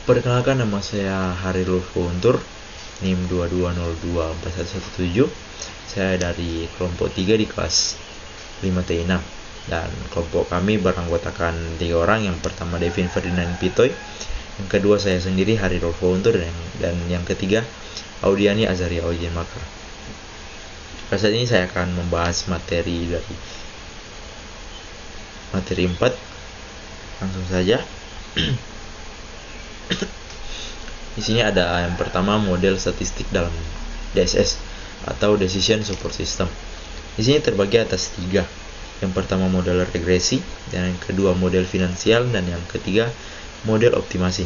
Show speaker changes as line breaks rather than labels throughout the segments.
Perkenalkan, nama saya Harilul Guntur, NIM 22024117. Saya dari kelompok 3 di kelas 5T6. Dan kelompok kami beranggotakan 3 orang. Yang pertama Devin Ferdinand Pitoy, yang kedua saya sendiri Harilul Guntur, dan yang ketiga Audiani Azaria Ojen Makar. Pada saat ini saya akan membahas materi 4. Langsung saja. Di sini ada yang pertama model statistik dalam DSS atau Decision Support System. Di sini terbagi atas 3. Yang pertama model regresi, dan yang kedua model finansial, dan yang ketiga model optimasi.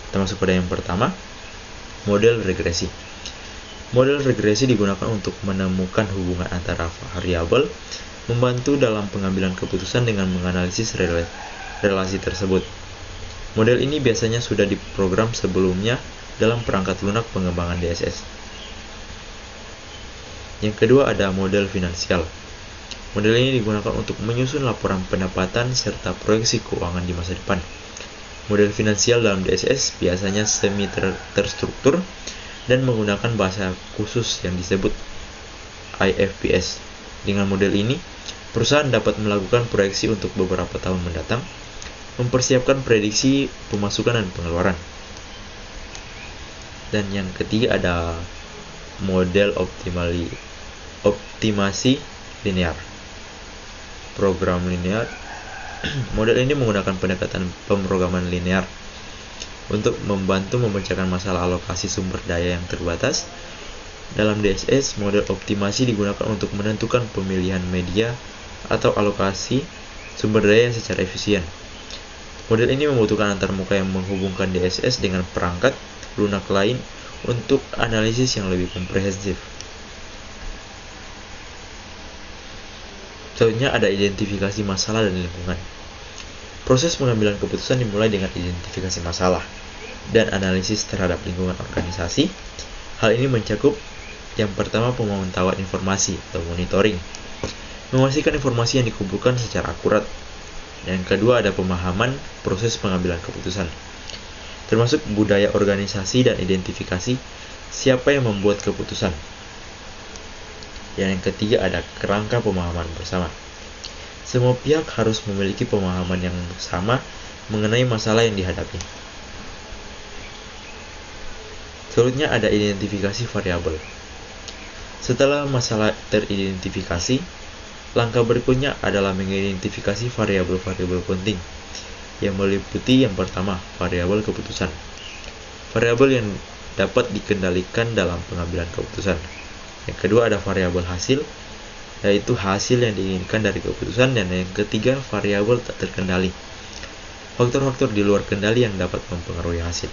Kita masuk pada yang pertama, model regresi. Model regresi digunakan untuk menemukan hubungan antara variabel, membantu dalam pengambilan keputusan dengan menganalisis relasi tersebut. Model ini biasanya sudah diprogram sebelumnya dalam perangkat lunak pengembangan DSS. Yang kedua ada model finansial. Model ini digunakan untuk menyusun laporan pendapatan serta proyeksi keuangan di masa depan. Model finansial dalam DSS biasanya semi terstruktur dan menggunakan bahasa khusus yang disebut IFPS. Dengan model ini, perusahaan dapat melakukan proyeksi untuk beberapa tahun mendatang, mempersiapkan prediksi pemasukan dan pengeluaran. Dan yang ketiga ada model optimasi linear. Program linear. Model ini menggunakan pendekatan pemrograman linear untuk membantu memecahkan masalah alokasi sumber daya yang terbatas. Dalam DSS, model optimasi digunakan untuk menentukan pemilihan media atau alokasi sumber daya secara efisien. Model ini membutuhkan antarmuka yang menghubungkan DSS dengan perangkat lunak lain untuk analisis yang lebih komprehensif. Selanjutnya ada identifikasi masalah dan lingkungan. Proses pengambilan keputusan dimulai dengan identifikasi masalah dan analisis terhadap lingkungan organisasi. Hal ini mencakup yang pertama pemantauan informasi atau monitoring, memastikan informasi yang dikumpulkan secara akurat. Yang kedua ada pemahaman proses pengambilan keputusan, termasuk budaya organisasi dan identifikasi siapa yang membuat keputusan. Yang ketiga ada kerangka pemahaman bersama. Semua pihak harus memiliki pemahaman yang sama mengenai masalah yang dihadapi. Selanjutnya ada identifikasi variabel. Setelah masalah teridentifikasi, langkah berikutnya adalah mengidentifikasi variabel-variabel penting yang meliputi yang pertama, variabel keputusan. Variabel yang dapat dikendalikan dalam pengambilan keputusan. Yang kedua ada variabel hasil, yaitu hasil yang diinginkan dari keputusan, dan yang ketiga variabel tak terkendali, faktor-faktor di luar kendali yang dapat mempengaruhi hasil.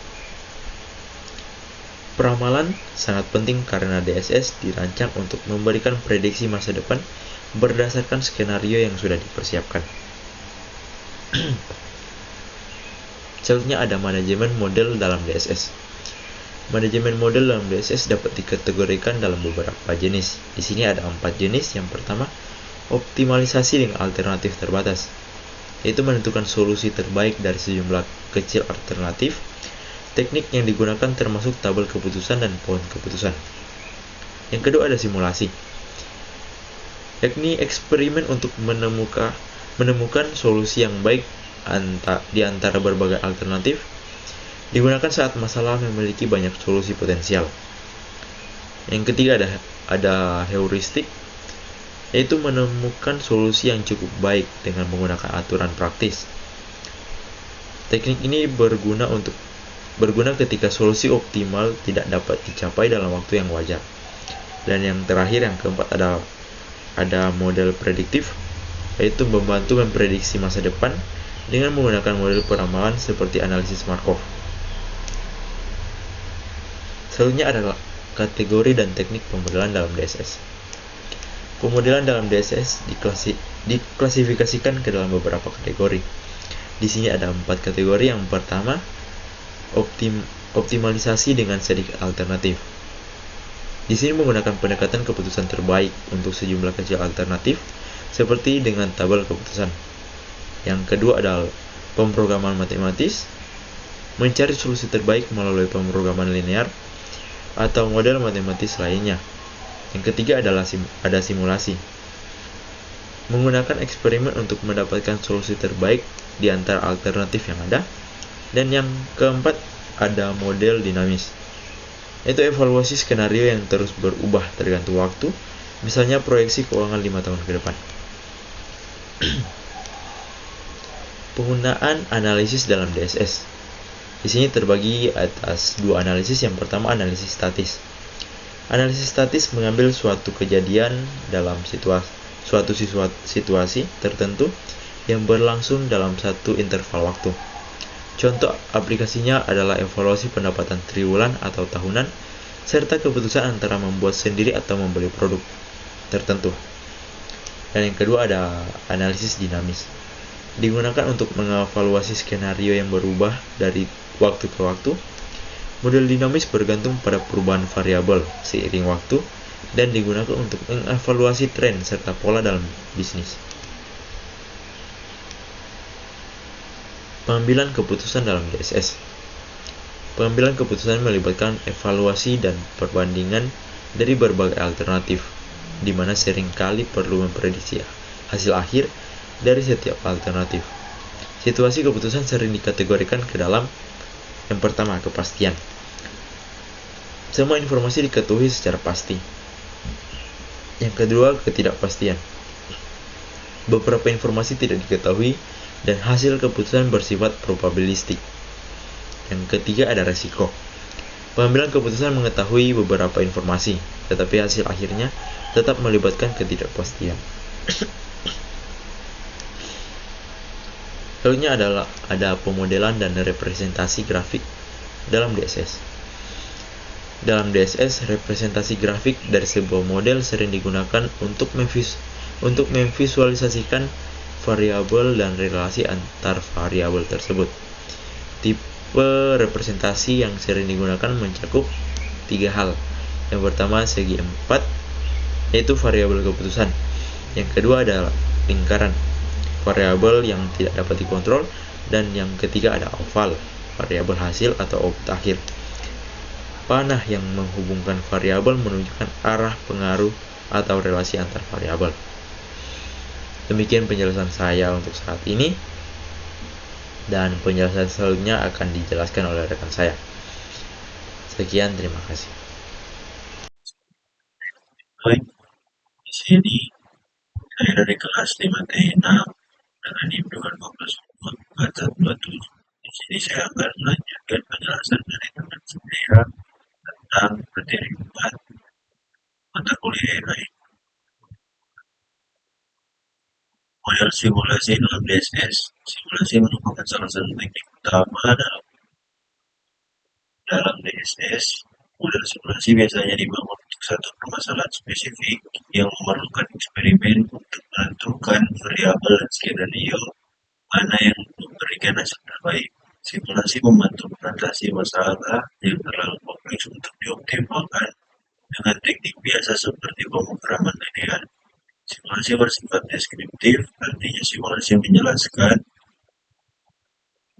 Peramalan sangat penting karena DSS dirancang untuk memberikan prediksi masa depan berdasarkan skenario yang sudah dipersiapkan. Selanjutnya ada manajemen model dalam DSS. Manajemen model dalam DSS dapat dikategorikan dalam beberapa jenis. Di sini ada 4 jenis. Yang pertama, optimalisasi dengan alternatif terbatas, yaitu menentukan solusi terbaik dari sejumlah kecil alternatif. Teknik yang digunakan termasuk tabel keputusan dan pohon keputusan. Yang kedua ada simulasi, yakni eksperimen untuk menemukan solusi yang baik di antara berbagai alternatif, digunakan saat masalah memiliki banyak solusi potensial. Yang ketiga ada heuristik, yaitu menemukan solusi yang cukup baik dengan menggunakan aturan praktis. Teknik ini berguna ketika solusi optimal tidak dapat dicapai dalam waktu yang wajar. Dan yang terakhir, yang keempat, ada model prediktif, yaitu membantu memprediksi masa depan dengan menggunakan model peramalan seperti analisis Markov. Selanjutnya adalah kategori dan teknik pemodelan dalam DSS. Pemodelan dalam DSS diklasifikasikan ke dalam beberapa kategori. Di sini ada 4 kategori. Yang pertama, optimalisasi dengan sedikit alternatif. Di sini menggunakan pendekatan keputusan terbaik untuk sejumlah kecil alternatif, seperti dengan tabel keputusan. Yang kedua adalah pemrograman matematis. mencari solusi terbaik melalui pemrograman linear atau model matematis lainnya. Yang ketiga adalah ada simulasi. Menggunakan eksperimen untuk mendapatkan solusi terbaik di antara alternatif yang ada. Dan yang keempat ada model dinamis. Itu evaluasi skenario yang terus berubah tergantung waktu, misalnya proyeksi keuangan 5 tahun ke depan. Penggunaan analisis dalam DSS. Di sini terbagi atas dua analisis. Yang pertama analisis statis. Analisis statis mengambil suatu kejadian dalam suatu situasi tertentu yang berlangsung dalam satu interval waktu. Contoh aplikasinya adalah evaluasi pendapatan triwulan atau tahunan, serta keputusan antara membuat sendiri atau membeli produk tertentu. Dan yang kedua ada analisis dinamis. Digunakan untuk mengevaluasi skenario yang berubah dari waktu ke waktu. Model dinamis bergantung pada perubahan variabel seiring waktu dan digunakan untuk mengevaluasi tren serta pola dalam bisnis. Pengambilan keputusan dalam DSS. Pengambilan keputusan melibatkan evaluasi dan perbandingan dari berbagai alternatif, di mana seringkali perlu memprediksi hasil akhir dari setiap alternatif. Situasi keputusan sering dikategorikan ke dalam yang pertama, kepastian. Semua informasi diketahui secara pasti. Yang kedua, ketidakpastian. Beberapa informasi tidak diketahui dan hasil keputusan bersifat probabilistik. Yang ketiga ada resiko. Pengambilan keputusan mengetahui beberapa informasi, tetapi hasil akhirnya tetap melibatkan ketidakpastian. Selanjutnya ada pemodelan dan representasi grafik dalam DSS. Dalam DSS, representasi grafik dari sebuah model sering digunakan untuk memvisualisasikan variabel dan relasi antar variabel tersebut. Tipe representasi yang sering digunakan mencakup 3 hal. Yang pertama segi 4, yaitu variabel keputusan. Yang kedua adalah lingkaran, variabel yang tidak dapat dikontrol. Dan yang ketiga ada oval, variabel hasil atau output akhir. Panah yang menghubungkan variabel menunjukkan arah pengaruh atau relasi antar variabel. Demikian penjelasan saya untuk saat ini, dan penjelasan selanjutnya akan dijelaskan oleh rekan saya. Sekian, terima kasih.
Baik, di sini saya dari kelas 5 T6 dengan NIM 2020 Di sini saya akan melanjutkan penjelasan dari teman saya tentang materi 4 mata kuliah yang lain. Model simulasi dalam DSS. Simulasi merupakan salah satu teknik utama dalam DSS. Model simulasi biasanya dibangun untuk satu permasalahan spesifik yang memerlukan eksperimen untuk menentukan variabel dan skenario mana yang memberikan hasil terbaik. Simulasi membantu mengatasi masalah yang terlalu kompleks untuk dioptimalkan dengan teknik biasa seperti pemrograman linear. Simulasi bersifat deskriptif, artinya simulasi menjelaskan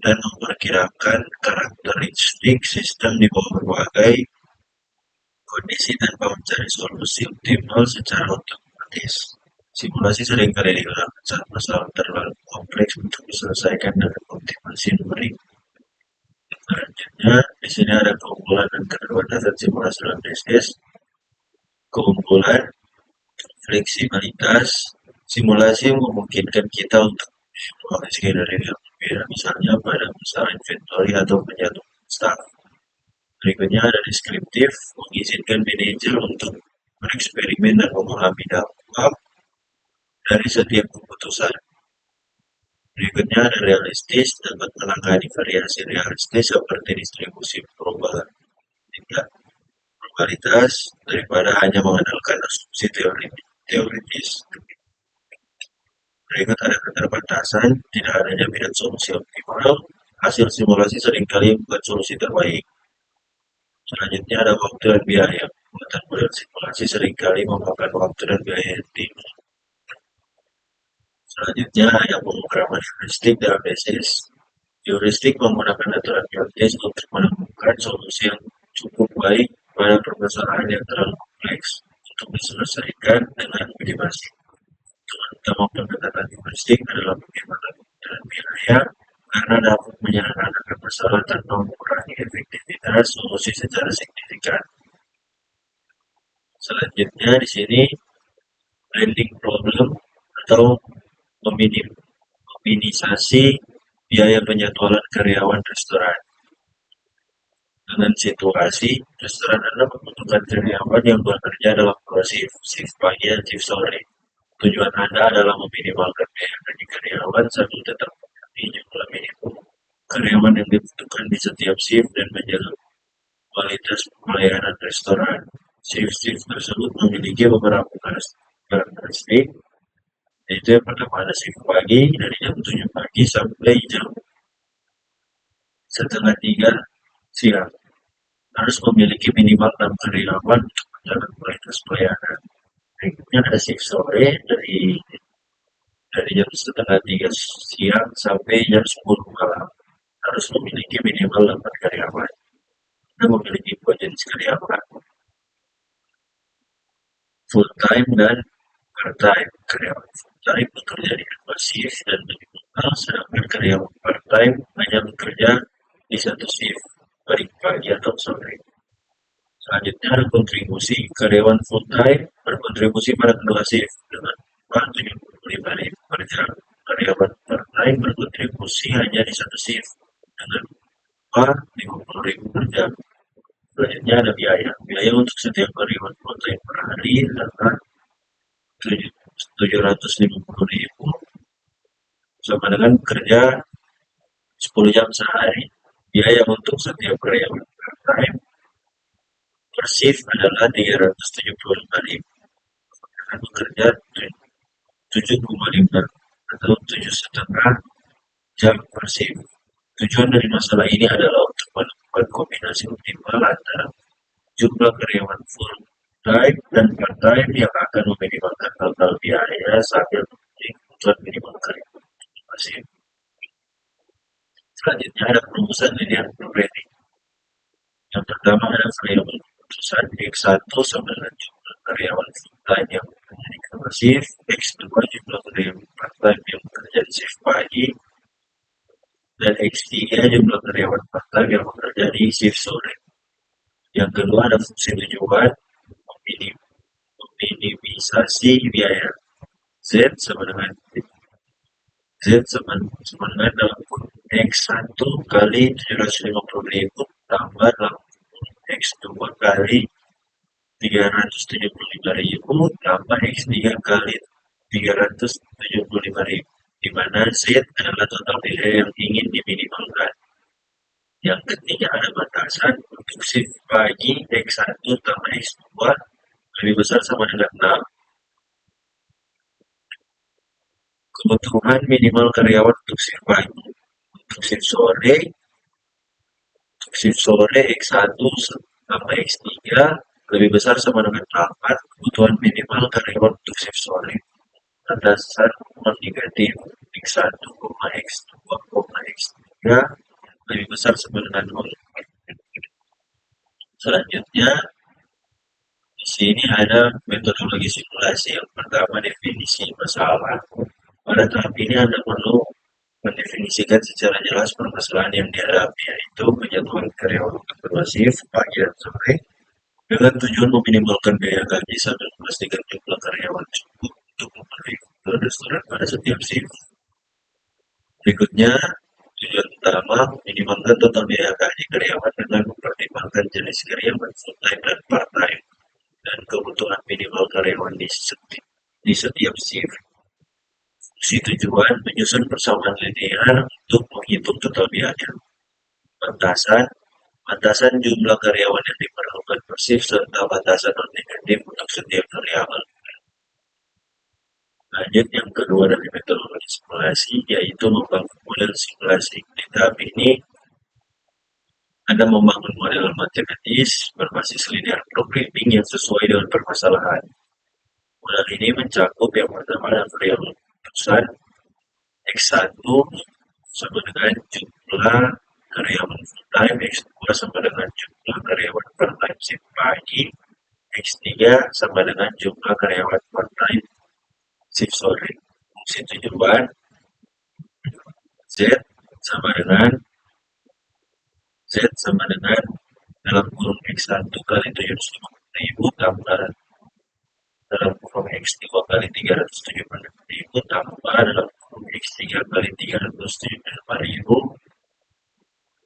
dan memperkirakan karakteristik sistem di bawah berbagai kondisi tanpa mencari solusi optimal secara otomatis. Simulasi seringkali digunakan saat masalah terlalu kompleks untuk diselesaikan dengan optimasi numerik. Selanjutnya, di sini ada keunggulan dan keterbatasan simulasi dalam DSS. Keunggulan, fleksibilitas. Simulasi memungkinkan kita untuk membuat skenario yang berbeda, misalnya pada masalah inventory atau penjatuhan staff. Berikutnya ada deskriptif, mengizinkan manajer untuk bereksperimen dan memahami dampak dari setiap keputusan. Berikutnya ada realistis, dapat menangani variasi realistis seperti distribusi perubahan tingkat probabilitas daripada hanya mengandalkan asumsi teoritis. Berikut ada keterbatasan, tidak ada jaminan solusi optimal. Hasil simulasi seringkali membuat solusi terbaik. Selanjutnya ada waktu dan biaya. Pembuatan model simulasi seringkali memakan waktu dan biaya yang tinggi. Selanjutnya ada pemrograman heuristik dalam DSS. Heuristik menggunakan aturan praktis untuk menemukan solusi yang cukup baik pada permasalahan yang terlalu kompleks untuk diselesaikan dengan minimasi. Tujuan utama pendekatan heuristik adalah bagaimana penggunaan wilayah karena dapat menyederhanakan masalah tanpa mengurangi efektivitas solusi secara signifikan. Selanjutnya di sini blending problem atau meminisasi biaya penjadwalan karyawan restoran. Dengan situasi, restoran Anda membutuhkan karyawan yang bekerja dalam dua shift pagi dan shift sore. Tujuan Anda adalah meminimalkan biaya gaji karyawan sambil tetap memenuhi jumlah minimum karyawan yang dibutuhkan di setiap shift dan menjaga kualitas pelayanan restoran. Shift-shift tersebut memiliki beberapa karakteristik, yaitu yang pertama ada shift pagi dari jam 7 pagi sampai jam setengah 3 siang. Harus memiliki minimal 6 karyawan untuk menjaga kualitas pelayanan. Berikutnya ada shift sore dari jam setengah 3 siang sampai jam 10 malam. Harus memiliki minimal 8 karyawan. Anda memiliki dua jenis karyawan, full time dan part time. Karyawan full time bekerja di dua shift dan lebih mahal, sedangkan karyawan part time hanya bekerja di satu shift, baik pagi atau sore. Selanjutnya ada kontribusi. Karyawan full time berkontribusi pada kedua shift dengan upah 75.000 per jam. Karyawan part time berkontribusi hanya di satu shift dengan upah 50.000 per jam. Selanjutnya ada biaya. Biaya untuk setiap karyawan full time per hari adalah 750.000 sama dengan bekerja 10 jam sehari. Biaya untuk setiap karyawan part time per shift adalah 375.000. Akan bekerja 7,5 atau 7,5 jam per shift. Tujuan dari masalah ini adalah untuk menemukan kombinasi optimal antara jumlah karyawan full time dan part time yang akan meminimalkan total biaya sambil memenuhi kebutuhan minimal karyawan masing-masing. Selanjutnya ada perumusan linear programming. Yang pertama ada variabel keputusan X1 sama dengan jumlah karyawan full time yang bekerja di kedua shift, X2 jumlah karyawan part time yang bekerja di shift pagi, dan X3 jumlah karyawan part time yang bekerja di shift sore. Yang kedua ada fungsi tujuan meminimisasi biaya. Z sama dengan dalam kurung X1 kali 750.000 tambah dalam kurung X2 kali 375.000 tambah X3 kali 375.000, di mana Z adalah total biaya yang ingin diminimalkan. Yang ketiga ada batasan. Untuk shift pagi X1 tambah X2 lebih besar sama dengan 6. Kebutuhan minimal karyawan untuk shift pagi. Untuk shift sore X1 tambah X3 lebih besar sama dengan 8. Kebutuhan minimal karyawan untuk shift sore. Batasan negatif X1, X2, X3 lebih besar sama dengan 0. Selanjutnya di sini ada metodologi simulasi. Yang pertama definisi masalah. Pada tahap ini Anda perlu mendefinisikan secara jelas permasalahan yang dihadapi, yaitu penjadwalan karyawan untuk kedua shift pagi dan sore dengan tujuan meminimalkan biaya gaji sambil memastikan jumlah karyawan cukup untuk memenuhi kebutuhan restoran pada setiap shift. Berikutnya, tujuan utama meminimalkan total biaya gaji karyawan dengan mempertimbangkan jenis karyawan full time dan part time dan kebutuhan minimal karyawan di setiap shift. Fungsi tujuan menyusun persamaan linear untuk menghitung total biaya. Batasan jumlah karyawan yang diperlukan per shift serta batasan non-negatif untuk setiap variabel. Lanjut yang kedua dari metodologi simulasi, yaitu membangun model simulasi. Di tahap ini Anda membangun model matematis berbasis linear programming yang sesuai dengan permasalahan. Model ini mencakup yang pertama adalah variabel keputusan X1 sama dengan jumlah karyawan full time, X2 sama dengan jumlah karyawan part time shift pagi, X3 sama dengan jumlah karyawan part time shift sore. Fungsi tujuan Z sama dengan Z sama dengan dalam kurung X1 kali 750.000 tambah dalam kurung X2 kali 375.000 tambah dalam kurung X3 kali 375.000.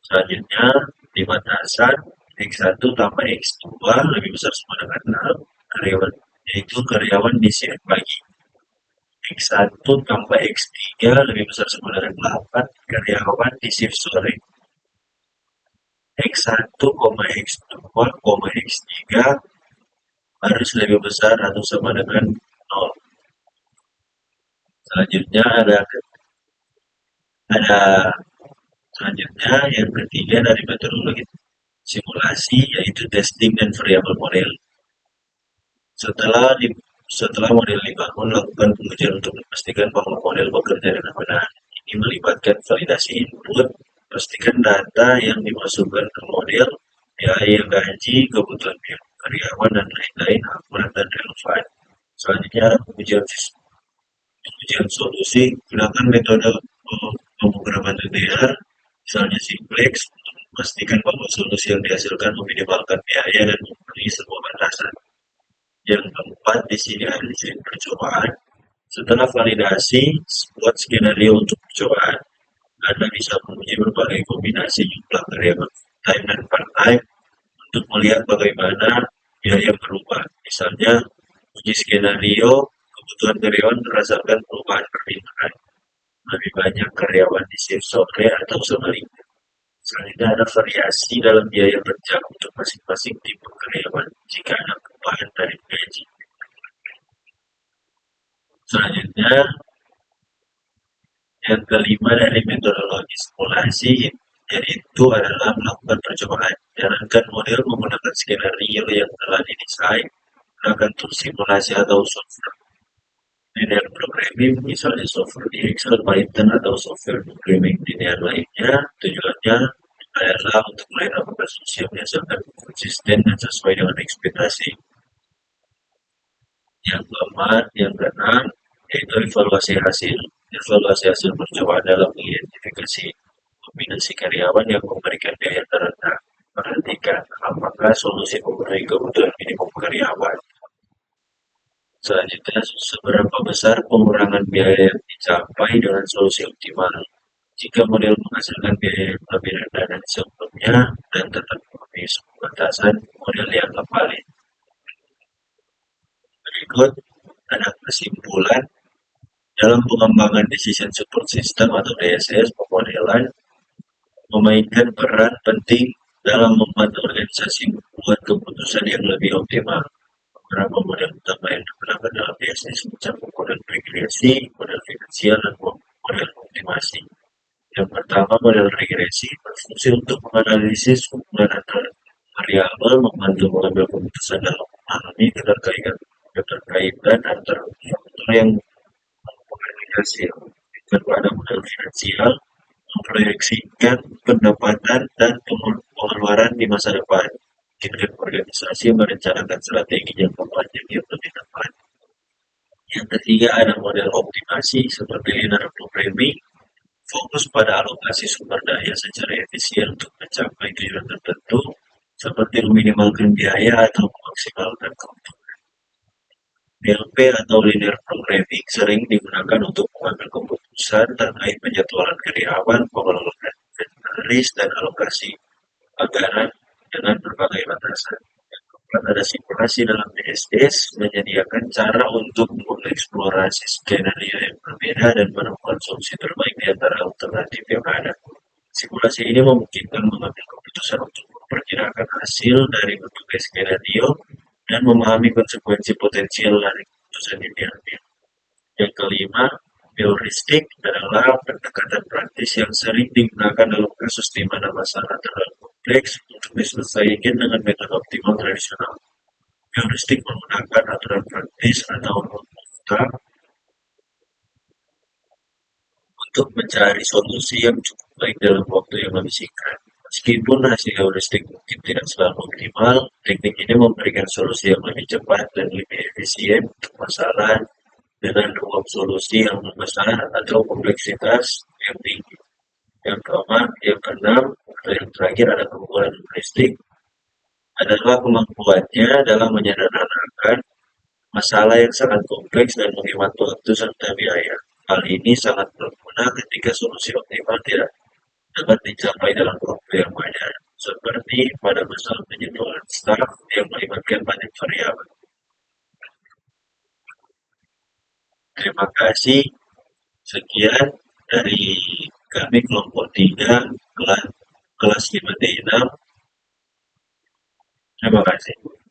Selanjutnya di batasan X1 tambah X2 lebih besar sama dengan 6 karyawan, yaitu karyawan di shift pagi. X1 tambah X3 lebih besar sama dengan 8 karyawan di shift sore. X1, X2, X3 harus lebih besar atau sama dengan 0. Selanjutnya ada selanjutnya yang ketiga dari metodologi simulasi yaitu testing dan variabel model. Setelah model dibangun, lakukan pengujian untuk memastikan bahwa model bekerja dengan benar. Ini melibatkan validasi input, pastikan data yang dimasukkan ke model, biaya gaji, kebutuhan karyawan, dan lain-lain akurat dan relevan. Selanjutnya, pengujian solusi, gunakan metode pemrograman TTR, misalnya simplex, untuk memastikan bahwa solusi yang dihasilkan meminimalkan biaya dan memenuhi semua batasan. Yang keempat, di sini ada desain percobaan. Setelah validasi, buat skenario untuk percobaan. Anda bisa menguji berbagai kombinasi jumlah karyawan time dan part-time untuk melihat bagaimana biaya berubah. Misalnya, uji skenario kebutuhan karyawan berdasarkan perubahan permintaan. Lebih banyak karyawan di shift sore atau sebaliknya. Selanjutnya ada variasi dalam biaya per jam untuk masing-masing tipe karyawan jika ada perubahan dari gaji. Selanjutnya, yang kelima dari metodologi simulasi yaitu adalah melakukan percobaan. Jalankan model menggunakan skenario yang telah didesain, gunakan tools simulasi atau software linear programming, misalnya software di Excel, Python, atau software programming linear lainnya. Tujuannya adalah untuk melakukan solusi yang dihasilkan konsisten dan sesuai dengan ekspektasi. Yang keempat, yang keenam, yaitu evaluasi hasil. Evaluasi hasil percobaan dalam mengidentifikasi kombinasi karyawan yang memberikan biaya terendah. Perhatikan apakah solusi memenuhi kebutuhan minimum karyawan. Selanjutnya, seberapa besar pengurangan biaya yang dicapai dengan solusi optimal. Jika model menghasilkan biaya yang lebih rendah dari sebelumnya dan tetap memenuhi semua batasan, model yang valid. Berikut ada kesimpulan. Dalam pengembangan Decision Support System atau DSS, pemodelan memainkan peran penting dalam membantu organisasi membuat keputusan yang lebih optimal. Beberapa model utama yang digunakan dalam DSS mencakup model regresi, model finansial, dan model optimasi. Yang pertama, model regresi berfungsi untuk menganalisis hubungan antara variabel, membantu mengambil keputusan dalam memahami keterkaitan antara faktor yang mempengaruhi hasil. Pada model finansial, memproyeksikan pendapatan dan pengeluaran di masa depan, memungkinkan organisasi merencanakan strategi jangka panjang yang lebih tepat. Yang ketiga ada model optimasi seperti linear programming, fokus pada alokasi sumber daya secara efisien untuk mencapai tujuan tertentu, seperti meminimalkan biaya atau memaksimalkan keuntungan. LP atau linear programming sering digunakan untuk mengambil keputusan terkait penjadwalan karyawan, pengelolaan inventaris, dan alokasi anggaran dengan berbagai batasan. Ada simulasi dalam DSS menyediakan cara untuk mengeksplorasi skenario yang berbeda dan menemukan solusi terbaik di antara alternatif yang ada. Simulasi ini memungkinkan mengambil keputusan untuk memperkirakan hasil dari berbagai skenario dan memahami konsekuensi potensial dari keputusan yang diambil. Yang kelima, heuristik adalah pendekatan praktis yang sering digunakan dalam kasus di mana masalah terlalu kompleks untuk diselesaikan dengan metode optimal tradisional. Heuristik menggunakan aturan praktis atau rule of thumb untuk mencari solusi yang cukup baik dalam waktu yang lebih singkat. Meskipun hasil heuristik mungkin tidak selalu optimal, teknik ini memberikan solusi yang lebih cepat dan lebih efisien untuk masalah dengan ruang solusi yang besar atau kompleksitas yang tinggi. Yang keempat, yang keenam, atau yang terakhir ada kemampuan heuristik adalah kemampuannya dalam menyederhanakan masalah yang sangat kompleks dan menghemat waktu serta biaya. Hal ini sangat berguna ketika solusi optimal tidak dapat dicapai dalam waktu yang banyak, seperti pada masalah penyeluruhan staf yang melibatkan banyak variabel. Terima kasih. Sekian dari kami kelompok 3 kelas 5D6. Terima kasih.